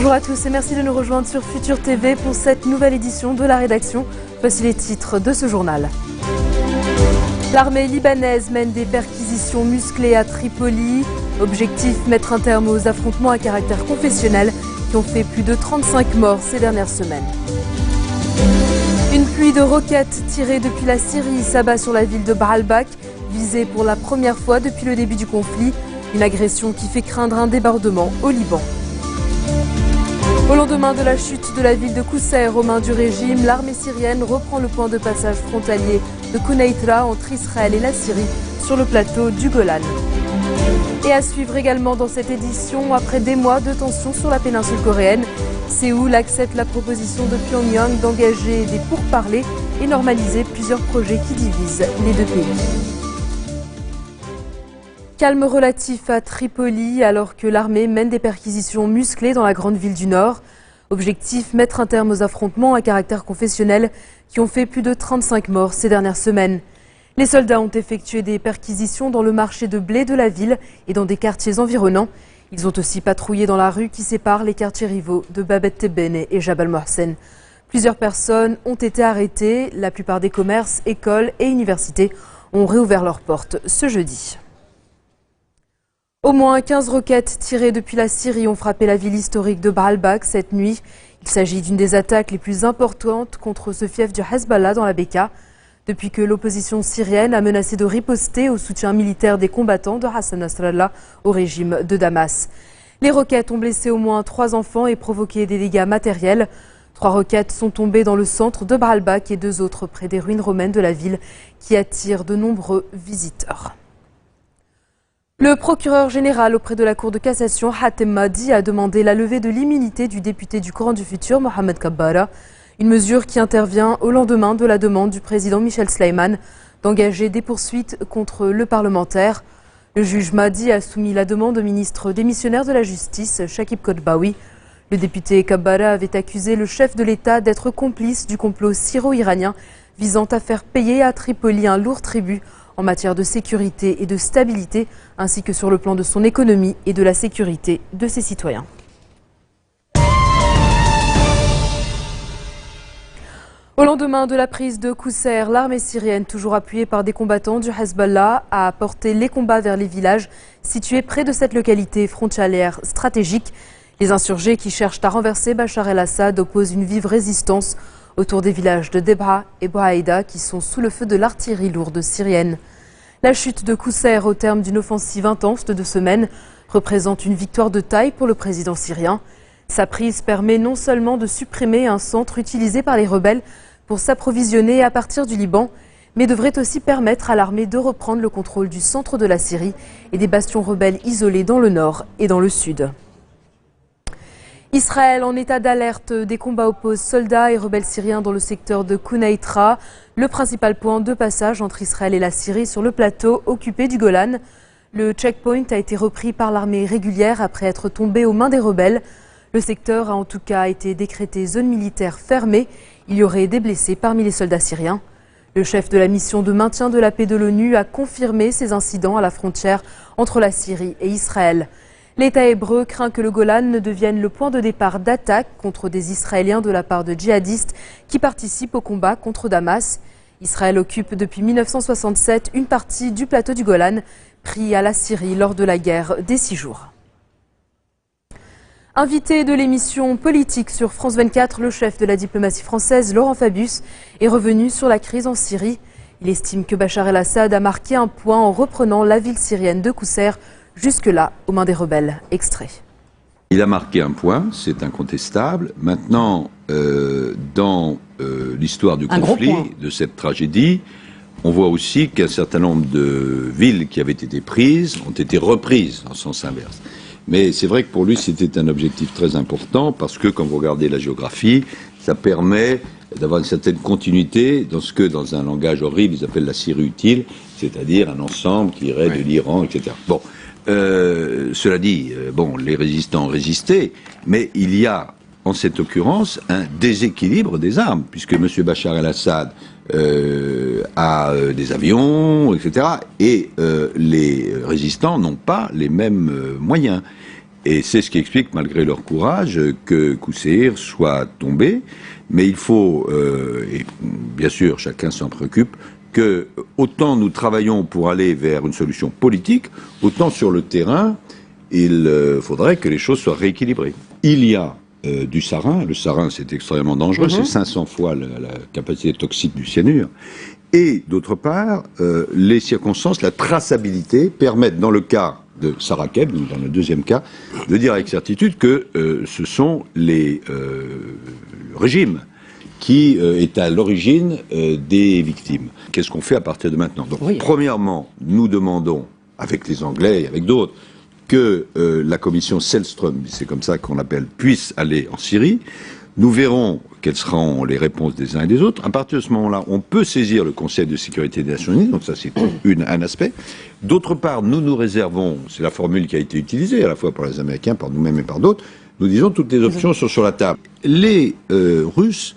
Bonjour à tous et merci de nous rejoindre sur Futur TV pour cette nouvelle édition de la rédaction. Voici les titres de ce journal. L'armée libanaise mène des perquisitions musclées à Tripoli. Objectif, mettre un terme aux affrontements à caractère confessionnel qui ont fait plus de 35 morts ces dernières semaines. Une pluie de roquettes tirées depuis la Syrie s'abat sur la ville de Baalbek, visée pour la première fois depuis le début du conflit. Une agression qui fait craindre un débordement au Liban. Au lendemain de la chute de la ville de Qousseir aux mains du régime, l'armée syrienne reprend le point de passage frontalier de Quneitra entre Israël et la Syrie sur le plateau du Golan. Et à suivre également dans cette édition, après des mois de tensions sur la péninsule coréenne, Séoul accepte la proposition de Pyongyang d'engager des pourparlers et normaliser plusieurs projets qui divisent les deux pays. Calme relatif à Tripoli alors que l'armée mène des perquisitions musclées dans la grande ville du Nord. Objectif, mettre un terme aux affrontements à caractère confessionnel qui ont fait plus de 35 morts ces dernières semaines. Les soldats ont effectué des perquisitions dans le marché de blé de la ville et dans des quartiers environnants. Ils ont aussi patrouillé dans la rue qui sépare les quartiers rivaux de Babet Tebene et Jabal Mohsen. Plusieurs personnes ont été arrêtées. La plupart des commerces, écoles et universités ont réouvert leurs portes ce jeudi. Au moins 15 roquettes tirées depuis la Syrie ont frappé la ville historique de Baalbek cette nuit. Il s'agit d'une des attaques les plus importantes contre ce fief du Hezbollah dans la Bekaa, depuis que l'opposition syrienne a menacé de riposter au soutien militaire des combattants de Hassan Nasrallah au régime de Damas. Les roquettes ont blessé au moins 3 enfants et provoqué des dégâts matériels. 3 roquettes sont tombées dans le centre de Baalbek et 2 autres près des ruines romaines de la ville qui attirent de nombreux visiteurs. Le procureur général auprès de la Cour de cassation, Hatem Mahdi, a demandé la levée de l'immunité du député du Coran du Futur, Mohamed Kabbara, une mesure qui intervient au lendemain de la demande du président Michel Sleiman d'engager des poursuites contre le parlementaire. Le juge Mahdi a soumis la demande au ministre démissionnaire de la Justice, Shakib Kotbaoui. Le député Kabbara avait accusé le chef de l'État d'être complice du complot syro-iranien visant à faire payer à Tripoli un lourd tribut en matière de sécurité et de stabilité, ainsi que sur le plan de son économie et de la sécurité de ses citoyens. Au lendemain de la prise de Qousseir, l'armée syrienne, toujours appuyée par des combattants du Hezbollah, a porté les combats vers les villages situés près de cette localité frontalière stratégique. Les insurgés qui cherchent à renverser Bachar el-Assad opposent une vive résistance autour des villages de Debra et Boaïda qui sont sous le feu de l'artillerie lourde syrienne. La chute de Qousseir au terme d'une offensive intense de 2 semaines représente une victoire de taille pour le président syrien. Sa prise permet non seulement de supprimer un centre utilisé par les rebelles pour s'approvisionner à partir du Liban, mais devrait aussi permettre à l'armée de reprendre le contrôle du centre de la Syrie et des bastions rebelles isolés dans le nord et dans le sud. Israël en état d'alerte, des combats opposent soldats et rebelles syriens dans le secteur de Quneitra, le principal point de passage entre Israël et la Syrie sur le plateau occupé du Golan. Le checkpoint a été repris par l'armée régulière après être tombé aux mains des rebelles. Le secteur a en tout cas été décrété zone militaire fermée. Il y aurait des blessés parmi les soldats syriens. Le chef de la mission de maintien de la paix de l'ONU a confirmé ces incidents à la frontière entre la Syrie et Israël. L'État hébreu craint que le Golan ne devienne le point de départ d'attaques contre des Israéliens de la part de djihadistes qui participent au combat contre Damas. Israël occupe depuis 1967 une partie du plateau du Golan, pris à la Syrie lors de la guerre des 6 jours. Invité de l'émission politique sur France 24, le chef de la diplomatie française, Laurent Fabius, est revenu sur la crise en Syrie. Il estime que Bachar el-Assad a marqué un point en reprenant la ville syrienne de Qousseir, jusque-là aux mains des rebelles. Extrait. Il a marqué un point, c'est incontestable. Maintenant, dans l'histoire du conflit, de cette tragédie, on voit aussi qu'un certain nombre de villes qui avaient été prises ont été reprises en sens inverse. Mais c'est vrai que pour lui, c'était un objectif très important parce que, quand vous regardez la géographie, ça permet d'avoir une certaine continuité dans ce que, dans un langage horrible, ils appellent la Syrie utile, c'est-à-dire un ensemble qui irait de l'Iran, etc. Bon. Cela dit, les résistants ont résisté, mais il y a, en cette occurrence, un déséquilibre des armes, puisque M. Bachar el-Assad a des avions, etc., et les résistants n'ont pas les mêmes moyens. Et c'est ce qui explique, malgré leur courage, que Kousseir soit tombé. Mais il faut, et bien sûr chacun s'en préoccupe, que autant nous travaillons pour aller vers une solution politique, autant sur le terrain, il faudrait que les choses soient rééquilibrées. Il y a du sarin. Le sarin, c'est extrêmement dangereux. C'est 500 fois la capacité toxique du cyanure. Et d'autre part, les circonstances, la traçabilité permettent, dans le cas de Sarah Keb, donc dans le deuxième cas, de dire avec certitude que ce sont les régimes qui est à l'origine des victimes. Qu'est-ce qu'on fait à partir de maintenant? Donc, premièrement, nous demandons, avec les Anglais et avec d'autres, que la commission Sellström, c'est comme ça qu'on l'appelle, puisse aller en Syrie. Nous verrons quelles seront les réponses des uns et des autres. À partir de ce moment-là, on peut saisir le Conseil de sécurité des Nations Unies, donc ça c'est un aspect. D'autre part, nous réservons, c'est la formule qui a été utilisée à la fois par les Américains, par nous-mêmes et par d'autres, nous disons toutes les options sont sur la table. Les Russes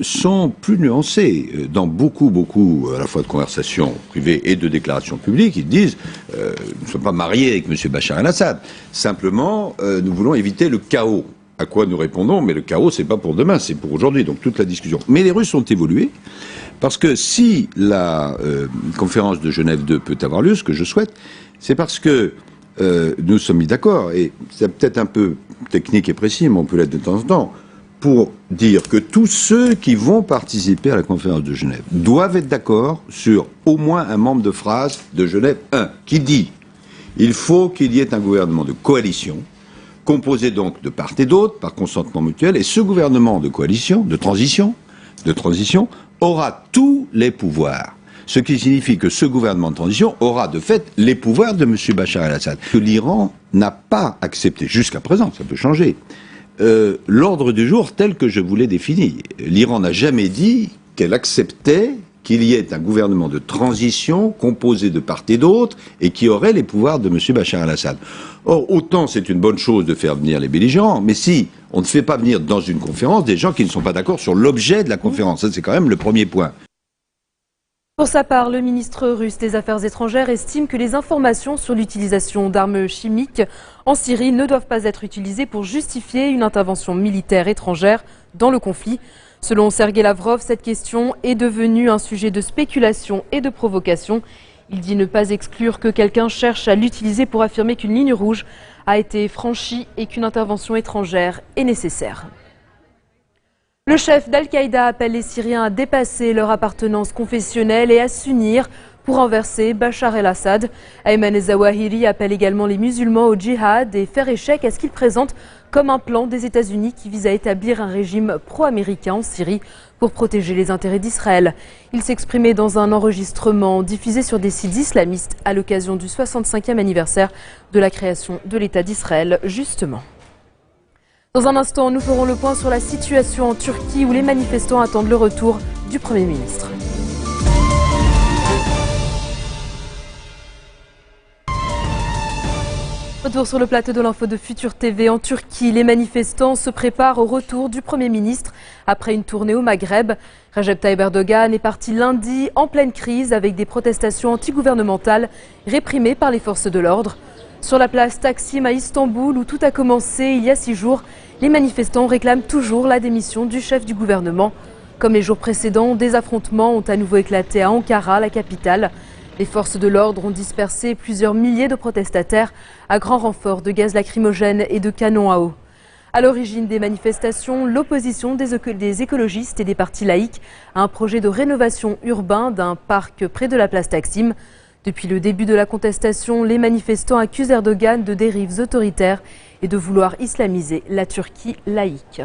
sont plus nuancés. Dans beaucoup, à la fois de conversations privées et de déclarations publiques, ils disent nous ne sommes pas mariés avec M. Bachar el-Assad. Simplement, nous voulons éviter le chaos. À quoi nous répondons? Mais le chaos, c'est pas pour demain, c'est pour aujourd'hui. Donc toute la discussion. Mais les Russes ont évolué parce que si la conférence de Genève 2 peut avoir lieu, ce que je souhaite, c'est parce que nous sommes mis d'accord, et c'est peut-être un peu technique et précis, mais on peut l'être de temps en temps, pour dire que tous ceux qui vont participer à la conférence de Genève doivent être d'accord sur au moins un membre de phrase de Genève 1, qui dit il faut qu'il y ait un gouvernement de coalition, composé donc de part et d'autre, par consentement mutuel, et ce gouvernement de coalition, de transition, aura tous les pouvoirs. Ce qui signifie que ce gouvernement de transition aura de fait les pouvoirs de M. Bachar el-Assad. Que l'Iran n'a pas accepté, jusqu'à présent, ça peut changer, l'ordre du jour tel que je vous l'ai défini. L'Iran n'a jamais dit qu'elle acceptait qu'il y ait un gouvernement de transition composé de part et d'autre et qui aurait les pouvoirs de M. Bachar el-Assad. Or, autant c'est une bonne chose de faire venir les belligérants, mais si on ne fait pas venir dans une conférence des gens qui ne sont pas d'accord sur l'objet de la conférence, ça c'est quand même le premier point. Pour sa part, le ministre russe des Affaires étrangères estime que les informations sur l'utilisation d'armes chimiques en Syrie ne doivent pas être utilisées pour justifier une intervention militaire étrangère dans le conflit. Selon Sergei Lavrov, cette question est devenue un sujet de spéculation et de provocation. Il dit ne pas exclure que quelqu'un cherche à l'utiliser pour affirmer qu'une ligne rouge a été franchie et qu'une intervention étrangère est nécessaire. Le chef d'Al-Qaïda appelle les Syriens à dépasser leur appartenance confessionnelle et à s'unir pour renverser Bachar el-Assad. Ayman Zawahiri appelle également les musulmans au djihad et faire échec à ce qu'il présente comme un plan des États-Unis qui vise à établir un régime pro-américain en Syrie pour protéger les intérêts d'Israël. Il s'exprimait dans un enregistrement diffusé sur des sites islamistes à l'occasion du 65e anniversaire de la création de l'État d'Israël, justement. Dans un instant, nous ferons le point sur la situation en Turquie où les manifestants attendent le retour du Premier ministre. Retour sur le plateau de l'info de Futur TV. En Turquie, les manifestants se préparent au retour du Premier ministre après une tournée au Maghreb. Recep Tayyip Erdogan est parti lundi en pleine crise avec des protestations antigouvernementales réprimées par les forces de l'ordre. Sur la place Taksim à Istanbul, où tout a commencé il y a 6 jours, les manifestants réclament toujours la démission du chef du gouvernement. Comme les jours précédents, des affrontements ont à nouveau éclaté à Ankara, la capitale. Les forces de l'ordre ont dispersé plusieurs milliers de protestataires à grand renfort de gaz lacrymogène et de canons à eau. À l'origine des manifestations, l'opposition des écologistes et des partis laïcs à un projet de rénovation urbain d'un parc près de la place Taksim. Depuis le début de la contestation, les manifestants accusent Erdogan de dérives autoritaires et de vouloir islamiser la Turquie laïque.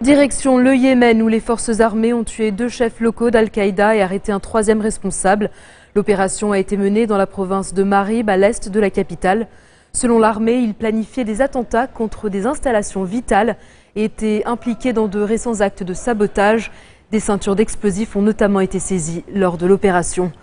Direction le Yémen où les forces armées ont tué 2 chefs locaux d'Al-Qaïda et arrêté un 3e responsable. L'opération a été menée dans la province de Marib, à l'est de la capitale. Selon l'armée, ils planifiaient des attentats contre des installations vitales et étaient impliqués dans de récents actes de sabotage. Des ceintures d'explosifs ont notamment été saisies lors de l'opération.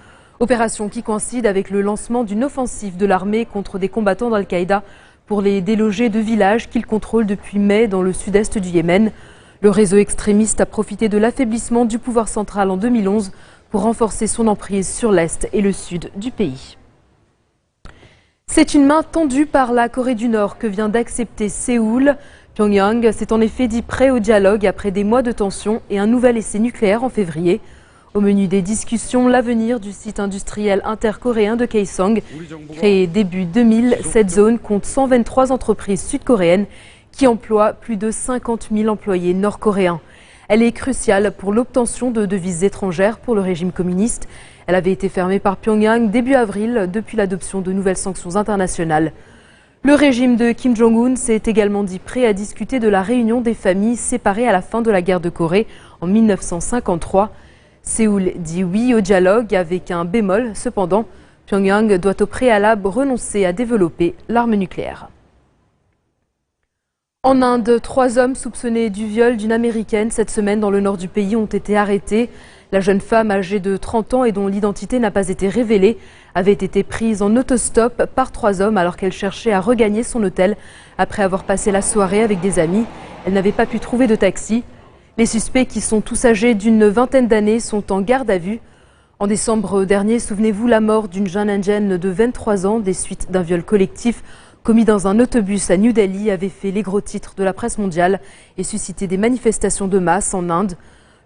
Opération qui coïncide avec le lancement d'une offensive de l'armée contre des combattants d'Al-Qaïda pour les déloger de villages qu'ils contrôlent depuis mai dans le sud-est du Yémen. Le réseau extrémiste a profité de l'affaiblissement du pouvoir central en 2011 pour renforcer son emprise sur l'est et le sud du pays. C'est une main tendue par la Corée du Nord que vient d'accepter Séoul. Pyongyang s'est en effet dit prêt au dialogue après des mois de tension et un nouvel essai nucléaire en février. Au menu des discussions, l'avenir du site industriel intercoréen de Kaesong. Créé début 2000, cette zone compte 123 entreprises sud-coréennes qui emploient plus de 50 000 employés nord-coréens. Elle est cruciale pour l'obtention de devises étrangères pour le régime communiste. Elle avait été fermée par Pyongyang début avril depuis l'adoption de nouvelles sanctions internationales. Le régime de Kim Jong-un s'est également dit prêt à discuter de la réunion des familles séparées à la fin de la guerre de Corée en 1953. Séoul dit oui au dialogue avec un bémol. Cependant, Pyongyang doit au préalable renoncer à développer l'arme nucléaire. En Inde, 3 hommes soupçonnés du viol d'une Américaine cette semaine dans le nord du pays ont été arrêtés. La jeune femme âgée de 30 ans et dont l'identité n'a pas été révélée avait été prise en autostop par 3 hommes alors qu'elle cherchait à regagner son hôtel après avoir passé la soirée avec des amis. Elle n'avait pas pu trouver de taxi. Les suspects, qui sont tous âgés d'une vingtaine d'années, sont en garde à vue. En décembre dernier, souvenez-vous, la mort d'une jeune indienne de 23 ans des suites d'un viol collectif commis dans un autobus à New Delhi avait fait les gros titres de la presse mondiale et suscité des manifestations de masse en Inde.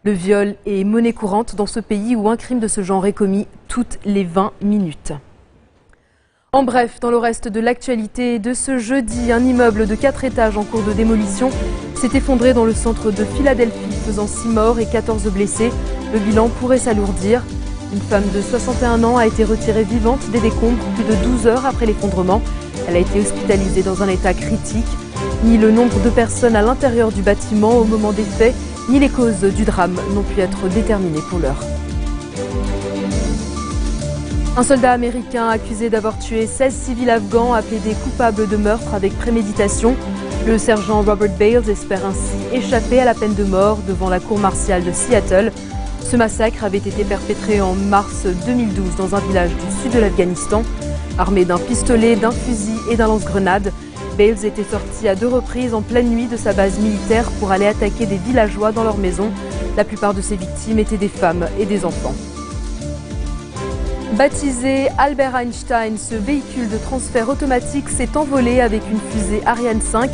Le viol est monnaie courante dans ce pays où un crime de ce genre est commis toutes les 20 minutes. En bref, dans le reste de l'actualité de ce jeudi, un immeuble de 4 étages en cours de démolition s'est effondré dans le centre de Philadelphie, faisant 6 morts et 14 blessés. Le bilan pourrait s'alourdir. Une femme de 61 ans a été retirée vivante des décombres plus de 12 heures après l'effondrement. Elle a été hospitalisée dans un état critique. Ni le nombre de personnes à l'intérieur du bâtiment au moment des faits, ni les causes du drame n'ont pu être déterminées pour l'heure. Un soldat américain accusé d'avoir tué 16 civils afghans a plaidé coupable de meurtre avec préméditation. Le sergent Robert Bales espère ainsi échapper à la peine de mort devant la cour martiale de Seattle. Ce massacre avait été perpétré en mars 2012 dans un village du sud de l'Afghanistan. Armé d'un pistolet, d'un fusil et d'un lance-grenade, Bales était sorti à 2 reprises en pleine nuit de sa base militaire pour aller attaquer des villageois dans leur maison. La plupart de ses victimes étaient des femmes et des enfants. Baptisé Albert Einstein, ce véhicule de transfert automatique s'est envolé avec une fusée Ariane 5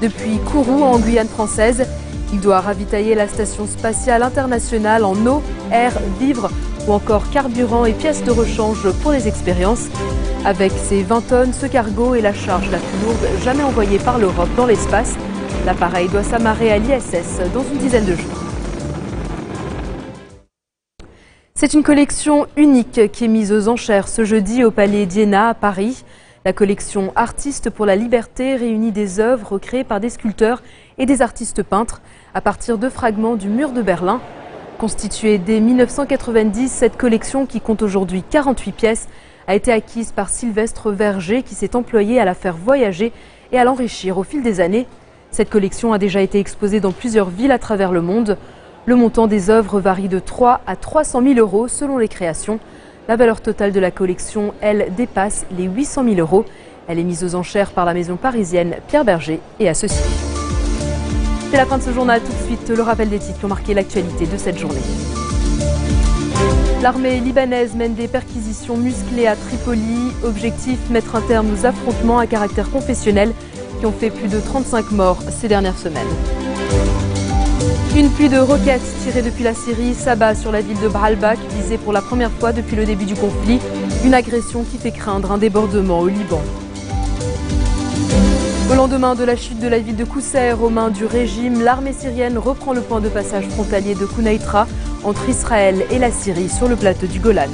depuis Kourou en Guyane française. Il doit ravitailler la station spatiale internationale en eau, air, vivres ou encore carburant et pièces de rechange pour les expériences. Avec ses 20 tonnes, ce cargo est la charge la plus lourde jamais envoyée par l'Europe dans l'espace. L'appareil doit s'amarrer à l'ISS dans une dizaine de jours. C'est une collection unique qui est mise aux enchères ce jeudi au Palais d'Iéna à Paris. La collection Artistes pour la Liberté réunit des œuvres créées par des sculpteurs et des artistes peintres à partir de fragments du mur de Berlin. Constituée dès 1990, cette collection, qui compte aujourd'hui 48 pièces, a été acquise par Sylvestre Verger qui s'est employé à la faire voyager et à l'enrichir au fil des années. Cette collection a déjà été exposée dans plusieurs villes à travers le monde. Le montant des œuvres varie de 3 à 300 000 euros selon les créations. La valeur totale de la collection, elle, dépasse les 800 000 euros. Elle est mise aux enchères par la maison parisienne Pierre Berger et Associés. C'est la fin de ce journal. Tout de suite, le rappel des titres qui ont marqué l'actualité de cette journée. L'armée libanaise mène des perquisitions musclées à Tripoli. Objectif, mettre un terme aux affrontements à caractère confessionnel qui ont fait plus de 35 morts ces dernières semaines. Une pluie de roquettes tirées depuis la Syrie s'abat sur la ville de Baalbek, visée pour la première fois depuis le début du conflit. Une agression qui fait craindre un débordement au Liban. Au lendemain de la chute de la ville de Qousseir aux mains du régime, l'armée syrienne reprend le point de passage frontalier de Kounaïtra entre Israël et la Syrie sur le plateau du Golan.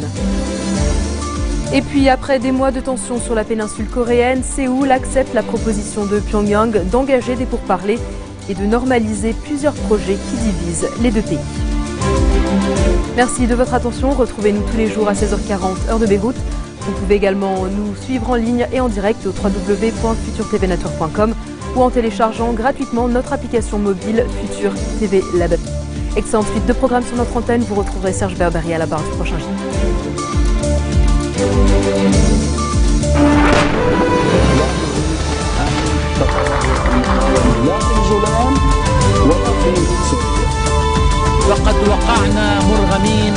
Et puis, après des mois de tension sur la péninsule coréenne, Séoul accepte la proposition de Pyongyang d'engager des pourparlers et de normaliser plusieurs projets qui divisent les deux pays. Merci de votre attention. Retrouvez-nous tous les jours à 16h40, heure de Beyrouth. Vous pouvez également nous suivre en ligne et en direct au www.futurtvnetwork.com ou en téléchargeant gratuitement notre application mobile Futur TV Lab. Excellente suite de programmes sur notre antenne. Vous retrouverez Serge Berberi à la barre du prochain JT. وقد وقعنا مرغمين